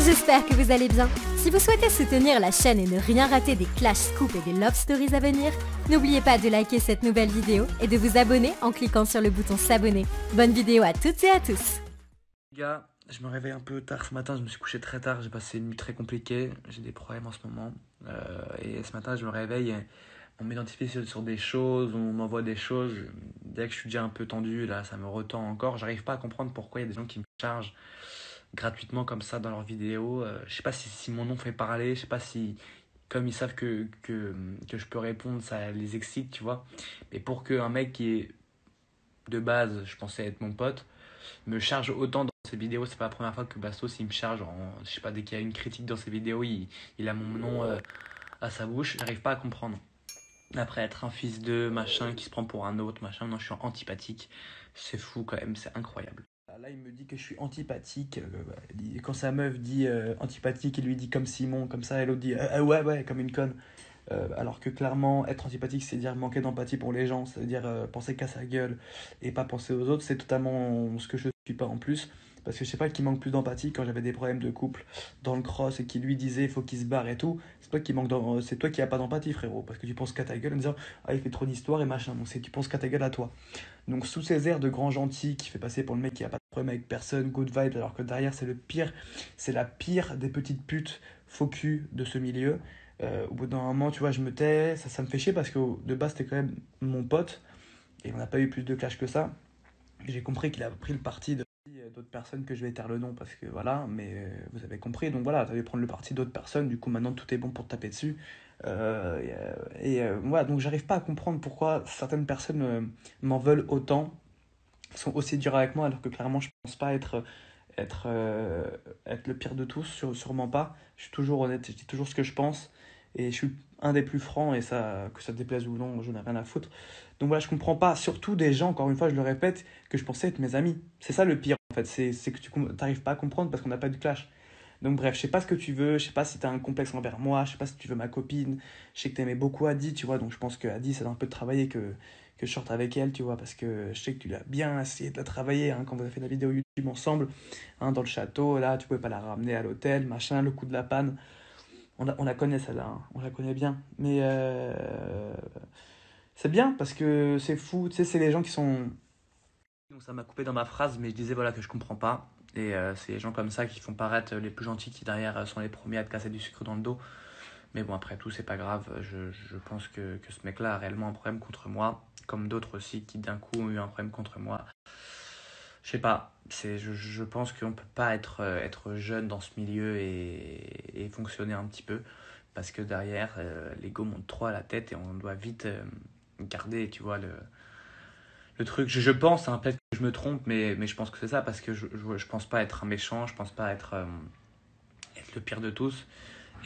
J'espère que vous allez bien. Si vous souhaitez soutenir la chaîne et ne rien rater des Clash Scoop et des Love Stories à venir, n'oubliez pas de liker cette nouvelle vidéo et de vous abonner en cliquant sur le bouton s'abonner. Bonne vidéo à toutes et à tous. Les gars, je me réveille un peu tard ce matin, je me suis couché très tard, j'ai passé une nuit très compliquée, j'ai des problèmes en ce moment. Et ce matin, je me réveille, et on m'identifie sur des choses, on m'envoie des choses. Dès que je suis déjà un peu tendu, là, ça me retend encore. J'arrive pas à comprendre pourquoi il y a des gens qui me chargent gratuitement comme ça dans leurs vidéos. Je sais pas si mon nom fait parler, je sais pas si, comme ils savent que je peux répondre, ça les excite, tu vois. Mais pour qu'un mec qui est de base, je pensais être mon pote, me charge autant dans ses vidéos, c'est pas la première fois que Bastos il me charge je sais pas, dès qu'il y a une critique dans ses vidéos, il a mon nom à sa bouche. J'arrive pas à comprendre. Après être un fils de machin qui se prend pour un autre machin, non, je suis antipathique. C'est fou quand même, c'est incroyable. Là, il me dit que je suis antipathique. Quand sa meuf dit antipathique, il lui dit comme Simon, comme ça, et l'autre dit ouais, comme une conne. Alors que clairement, être antipathique, c'est dire manquer d'empathie pour les gens, c'est-à-dire penser qu'à sa gueule et pas penser aux autres. C'est totalement ce que je suis pas en plus. Parce que je sais pas qui manque plus d'empathie quand j'avais des problèmes de couple dans le cross et qui lui disait faut qu'il se barre et tout. C'est toi qui a pas d'empathie, frérot. Parce que tu penses qu'à ta gueule en disant ah, il fait trop d'histoire et machin. Donc tu penses qu'à ta gueule à toi. Donc sous ces airs de grand gentil qui fait passer pour le mec qui a pas de problème avec personne, good vibe, alors que derrière c'est le pire, c'est la pire des petites putes faux cul de ce milieu. Au bout d'un moment, tu vois, je me tais, ça me fait chier parce que de base, c'était quand même mon pote et on n'a pas eu plus de clash que ça. J'ai compris qu'il a pris le parti d'autres personnes que je vais taire le nom parce que voilà, mais vous avez compris. Donc voilà, tu allais prendre le parti d'autres personnes, du coup maintenant tout est bon pour te taper dessus. Voilà, donc j'arrive pas à comprendre pourquoi certaines personnes m'en veulent autant, sont aussi dures avec moi alors que clairement je pense pas être le pire de tous, sûrement pas. Je suis toujours honnête, je dis toujours ce que je pense et je suis un des plus francs et ça, que ça te déplaise ou non, je n'ai rien à foutre. Donc voilà, je comprends pas, surtout des gens, encore une fois, je le répète, que je pensais être mes amis. C'est ça le pire en fait, c'est que tu n'arrives pas à comprendre parce qu'on n'a pas eu de clash. Donc bref, je sais pas ce que tu veux, je sais pas si tu as un complexe envers moi, je sais pas si tu veux ma copine. Je sais que tu aimais beaucoup Adi, tu vois, donc je pense que Adi, ça doit un peu de travailler que je sorte avec elle, tu vois, parce que je sais que tu l'as bien essayé de la travailler hein, quand vous avez fait la vidéo YouTube ensemble, hein, dans le château, là, tu pouvais pas la ramener à l'hôtel, machin, le coup de la panne. On la connaît celle-là, hein, on la connaît bien. Mais c'est bien parce que c'est fou, tu sais, c'est les gens qui sont. Donc ça m'a coupé dans ma phrase, mais je disais voilà que je comprends pas. Et c'est les gens comme ça qui font paraître les plus gentils qui derrière sont les premiers à te casser du sucre dans le dos. Mais bon, après tout, c'est pas grave. Je pense que ce mec-là a réellement un problème contre moi, comme d'autres aussi qui d'un coup ont eu un problème contre moi. Je sais pas, je pense qu'on peut pas être jeune dans ce milieu et fonctionner un petit peu. Parce que derrière, l'ego monte trop à la tête et on doit vite garder, tu vois, le truc. Je pense, hein, peut-être que je me trompe, mais je pense que c'est ça. Parce que je pense pas être un méchant, je pense pas être le pire de tous.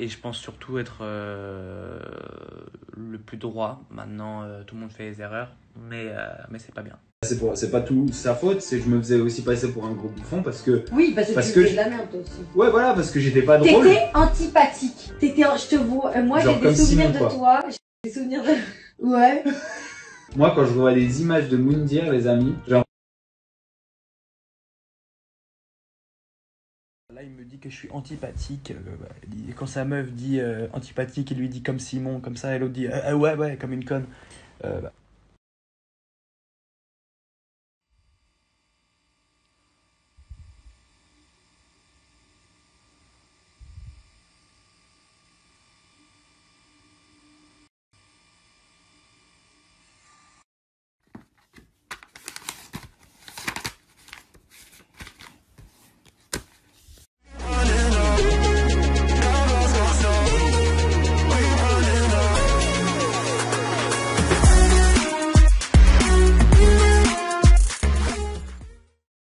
Et je pense surtout être le plus droit. Maintenant, tout le monde fait des erreurs, mais c'est pas bien. C'est pas tout sa faute, c'est que je me faisais aussi passer pour un gros bouffon parce que. Oui, parce que tu faisais de la merde toi aussi. Ouais, voilà, parce que j'étais pas drôle. T'étais antipathique. Je te vois. Moi Genre j'ai comme des souvenirs Simon, de toi. J'ai des souvenirs de. Ouais. Moi, quand je vois les images de Moundir, les amis, genre. Là, il me dit que je suis antipathique. Quand sa meuf dit antipathique, il lui dit comme Simon, comme ça, et l'autre dit ouais, comme une conne.